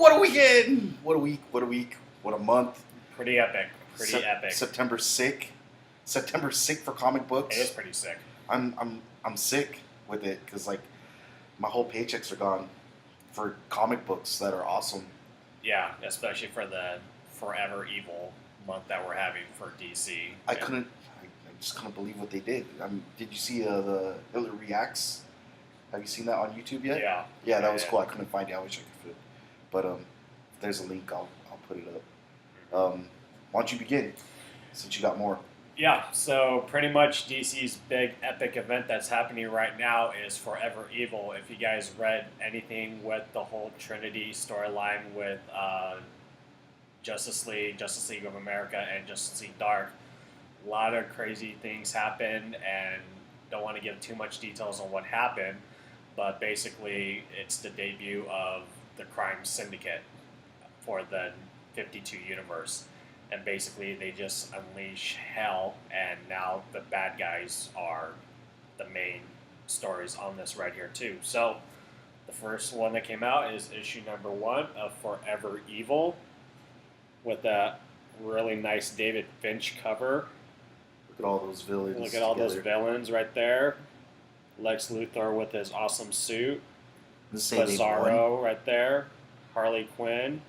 What a weekend! What a week! What a week! What a month! Pretty epic. Pretty epic. September sick. September sick for comic books. It is pretty sick. I'm sick with it because like my whole paychecks are gone for comic books that are awesome. Yeah, especially for the Forever Evil month that we're having for DC. I just couldn't believe what they did. Did you see the Hitler Reacts? Have you seen that on YouTube yet? Yeah. Yeah, that was cool. I couldn't find it. I wish I could fit. But if there's a link, I'll put it up. Why don't you begin, since you got more? Yeah, so pretty much DC's big epic event that's happening right now is Forever Evil. If you guys read anything with the whole Trinity storyline with Justice League of America, and Justice League Dark, a lot of crazy things happened, and don't want to give too much details on what happened, but basically it's the debut of the crime syndicate for the 52 universe. And basically, they just unleash hell, and now the bad guys are the main stories on this right here, too. So, the first one that came out is issue number 1 of Forever Evil, with a really nice David Finch cover. Look at all those villains. Look at all those villains right there. Lex Luthor with his awesome suit. Bizarro right there. Harley Quinn.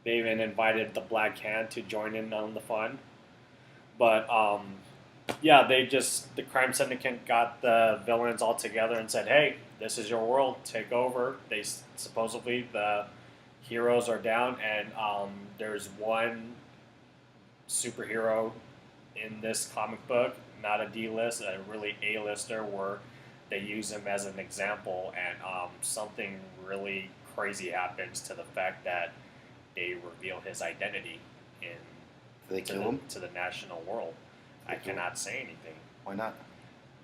They even invited the Black Hand to join in on the fun. But, yeah, the crime syndicate got the villains all together and said, hey, this is your world, take over. Supposedly, the heroes are down, and there's one superhero in this comic book, not a D-list, a really A-lister, where they use him as an example, and something really crazy happens to the fact that they reveal his identity to the national world. I cannot say anything. Why not?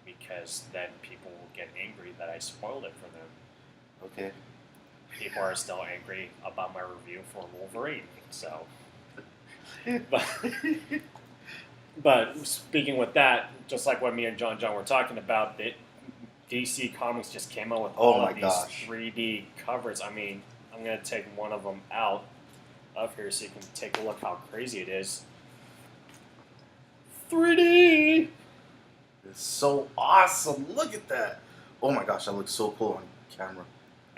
Because then people will get angry that I spoiled it for them. Okay. People are still angry about my review for Wolverine. So, but speaking with that, just like what me and John were talking about, DC Comics just came out with all of these 3D covers. I mean, I'm going to take one of them out of here so you can take a look how crazy it is. 3D! It's so awesome. Look at that. Oh my gosh, that looks so cool on camera.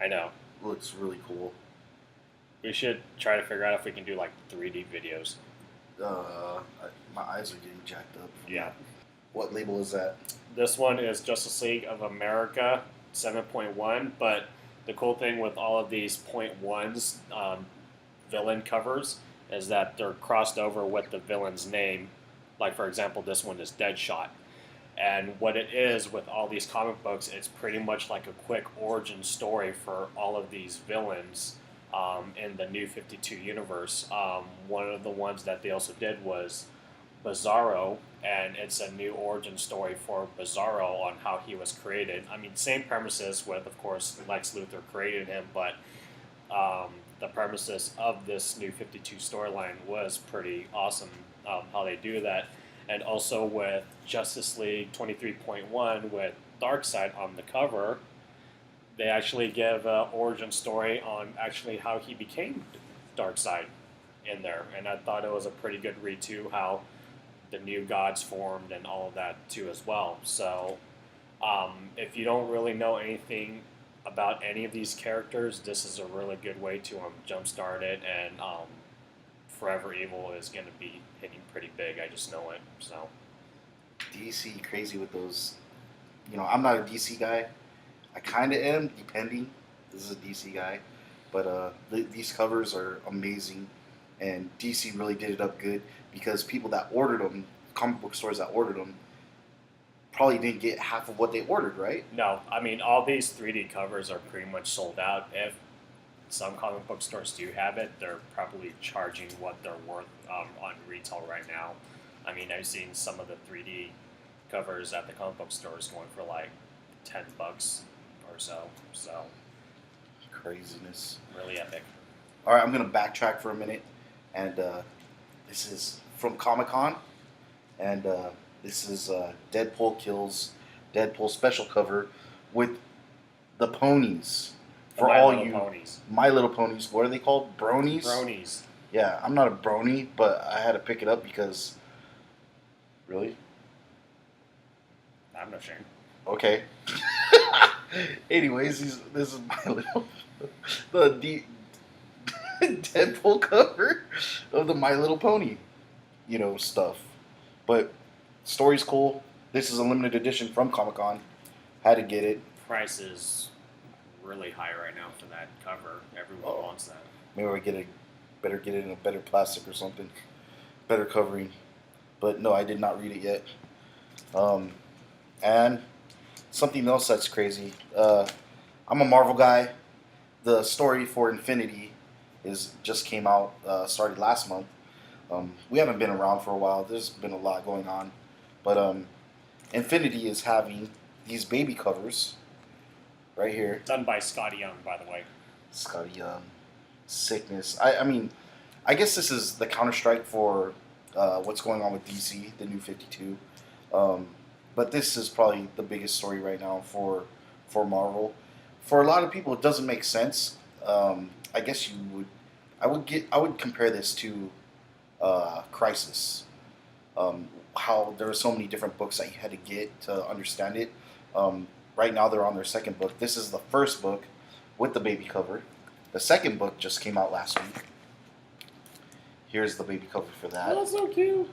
I know. It looks really cool. We should try to figure out if we can do like 3D videos. My eyes are getting jacked up. Yeah. What label is that? This one is Justice League of America 7.1, but the cool thing with all of these .1s, villain covers, is that they're crossed over with the villain's name. Like, for example, this one is Deadshot. And what it is with all these comic books, it's pretty much like a quick origin story for all of these villains in the New 52 universe. One of the ones that they also did was Bizarro, and it's a new origin story for Bizarro on how he was created. I mean, same premises with, of course, Lex Luthor created him, but the premises of this New 52 storyline was pretty awesome, how they do that. And also with Justice League 23.1 with Darkseid on the cover, they actually give an origin story on actually how he became Darkseid in there. And I thought it was a pretty good read too, how the new gods formed and all of that too as well. So if you don't really know anything about any of these characters, this is a really good way to jumpstart it, and Forever Evil is going to be hitting pretty big. I just know it. So DC crazy with those. You know, I'm not a DC guy. I kind of am, depending. This is a DC guy, but these covers are amazing, and DC really did it up good because people that ordered them, comic book stores that ordered them, probably didn't get half of what they ordered, right? No, I mean, all these 3D covers are pretty much sold out. If some comic book stores do have it, they're probably charging what they're worth on retail right now. I mean, I've seen some of the 3D covers at the comic book stores going for like $10 or so. So, craziness. Really epic. All right, I'm going to backtrack for a minute, and this is from Comic-Con, and this is Deadpool Kills Deadpool special cover with the ponies For My all Little you Ponies. My Little Ponies, what are they called? Bronies? Bronies. Yeah, I'm not a brony, but I had to pick it up because. Really? I'm not sure. Okay. Anyways, this is my little the Deadpool cover of the My Little Pony, stuff. But story's cool. This is a limited edition from Comic Con. Had to get it. Price is really high right now for that cover. Everyone Oh. wants that. Maybe I better get it in a better plastic or something, better covering. But no, I did not read it yet. And something else that's crazy. I'm a Marvel guy. The story for Infinity just came out. Started last month. We haven't been around for a while. There's been a lot going on, but Infinity is having these baby covers right here. Done by Scotty Young, by the way. Scotty Young, sickness. I mean, I guess this is the Counter Strike for what's going on with DC, the New 52. But this is probably the biggest story right now for Marvel. For a lot of people, it doesn't make sense. I guess I would compare this to Crisis. How there are so many different books that you had to get to understand it. Right now, they're on their second book. This is the first book with the baby cover. The second book just came out last week. Here's the baby cover for that. Oh, that's so cute.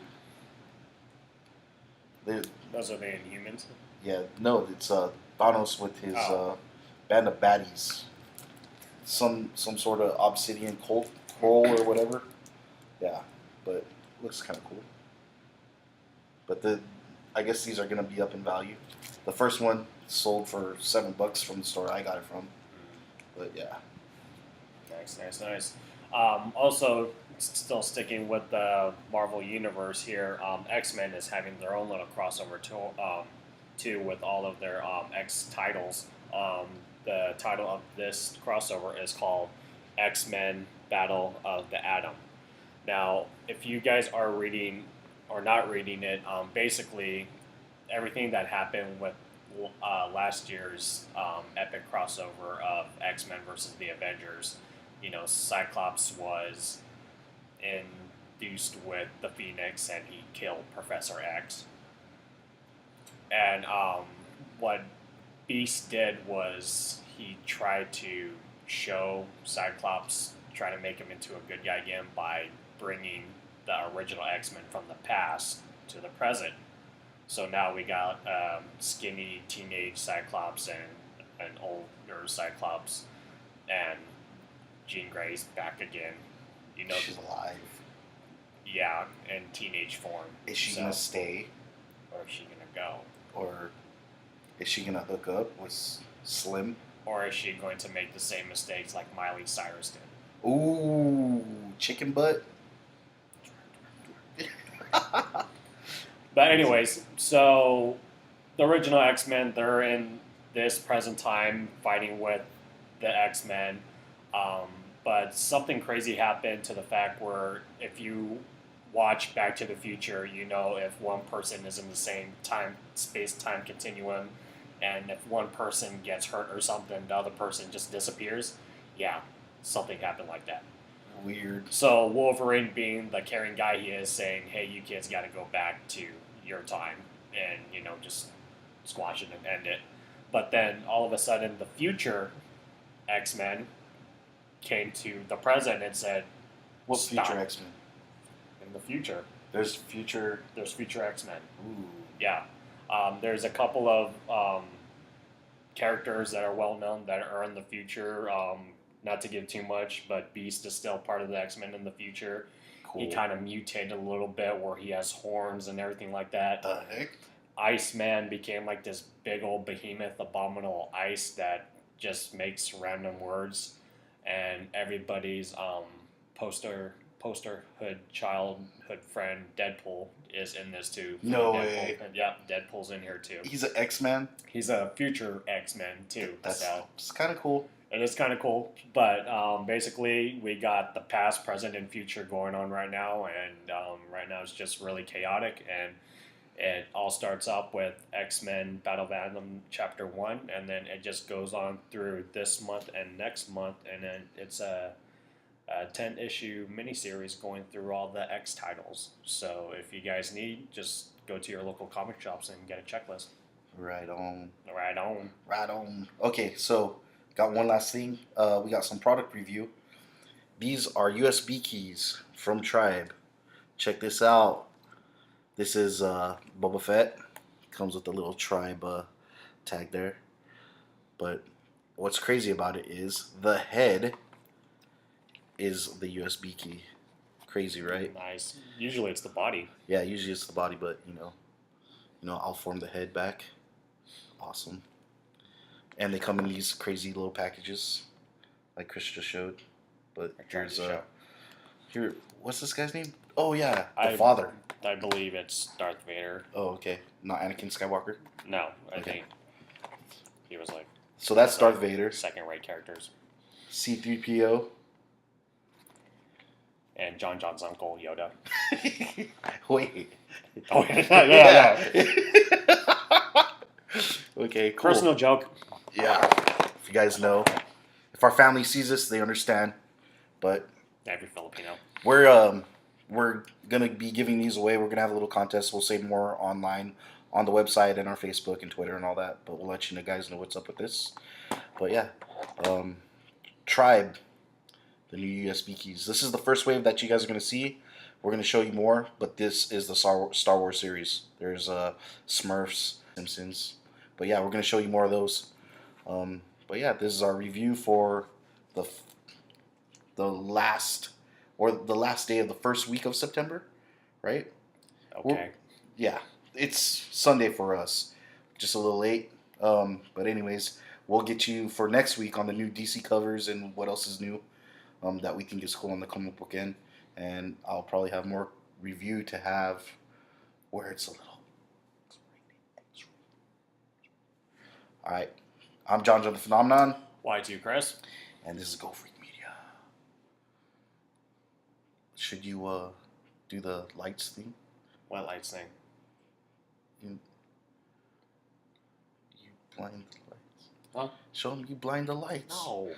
They- Those are the Inhumans. Yeah, no, it's Thanos with his band of baddies. Some sort of obsidian coral or whatever. Yeah, but looks kind of cool. But I guess these are gonna be up in value. The first one sold for $7 from the store I got it from. But yeah. Nice. Also, still sticking with the Marvel Universe here, X-Men is having their own little crossover too with all of their X titles. The title of this crossover is called X-Men Battle of the Atom. Now, if you guys are reading or not reading it, basically everything that happened with last year's epic crossover of X-Men versus the Avengers, Cyclops was induced with the Phoenix and he killed Professor X. And what Beast did was he tried to show Cyclops, try to make him into a good guy again by bringing the original X-Men from the past to the present. So now we got skinny teenage Cyclops and an older Cyclops, and Jean Grey's back again. She's alive. Yeah, in teenage form. Is she gonna stay? Or is she gonna go? Or is she gonna hook up with Slim? Or is she going to make the same mistakes like Miley Cyrus did? Ooh, chicken butt. But anyways, so the original X-Men, they're in this present time fighting with the X-Men. But something crazy happened to the fact where if you watch Back to the Future, if one person is in the same space-time continuum, and if one person gets hurt or something, the other person just disappears. Yeah, something happened like that. Weird. So Wolverine, being the caring guy he is, saying, "Hey, you kids got to go back to your time and just squash it and end it." But then all of a sudden, the future X-Men came to the present and said, What "Stop." future X-Men? In the future, There's future. there's future X-Men. Ooh. Yeah, there's a couple of characters that are well known that are in the future. Not to give too much, but Beast is still part of the X-Men in the future. Cool. He kind of mutated a little bit where he has horns and everything like that. The heck? Iceman became like this big old behemoth, abominable ice that just makes random words. And everybody's posterhood childhood friend Deadpool is in this too. No Deadpool. way. Yep, Deadpool's in here too. He's an X-Man? He's a future X-Men too. That's So kind of cool. it is kind of cool, but basically we got the past, present, and future going on right now, and right now it's just really chaotic, and It all starts off with X-Men Battle of Atom Chapter 1, and then it just goes on through this month and next month, and then it's a 10-issue miniseries going through all the X titles. So if you guys need, just go to your local comic shops and get a checklist. Right on. Right on. Right on. Okay, so got one last thing. We got some product review. These are USB keys from Tribe. Check this out. This is Boba Fett. Comes with a little Tribe tag there. But what's crazy about it is the head is the USB key. Crazy, right? Nice. Usually it's the body. Yeah, usually it's the body, but I'll form the head back. Awesome. And they come in these crazy little packages, like Chris just showed. But here's here. What's this guy's name? Oh yeah, the father. I believe it's Darth Vader. Oh okay, not Anakin Skywalker. No, I Okay. think he was like. So that's Darth Vader. Second-rate characters. C-3PO. And John John's uncle Yoda. Wait. Oh yeah. Okay, cool. Personal joke. Yeah. If you guys know, if our family sees this, they understand. But Every Filipino. we're gonna be giving these away. We're gonna have a little contest. We'll say more online on the website and our Facebook and Twitter and all that. But we'll let you guys know what's up with this. But yeah, Tribe, the new USB keys. This is the first wave that you guys are gonna see. We're gonna show you more, but this is the Star Wars series. There's Smurfs, Simpsons. But yeah, we're gonna show you more of those. But yeah, this is our review for the last day of the first week of September, right? Okay. Yeah, it's Sunday for us, just a little late. But anyways, we'll get you for next week on the new DC covers and what else is new that we think is cool on the comic book end. And I'll probably have more review to have where it's a little. All right, I'm John the Phenomenon. Y2 Chris. And this is Go Freak Media. Should you do the lights thing? What lights thing? You blind the lights. Huh? Show them you blind the lights. No.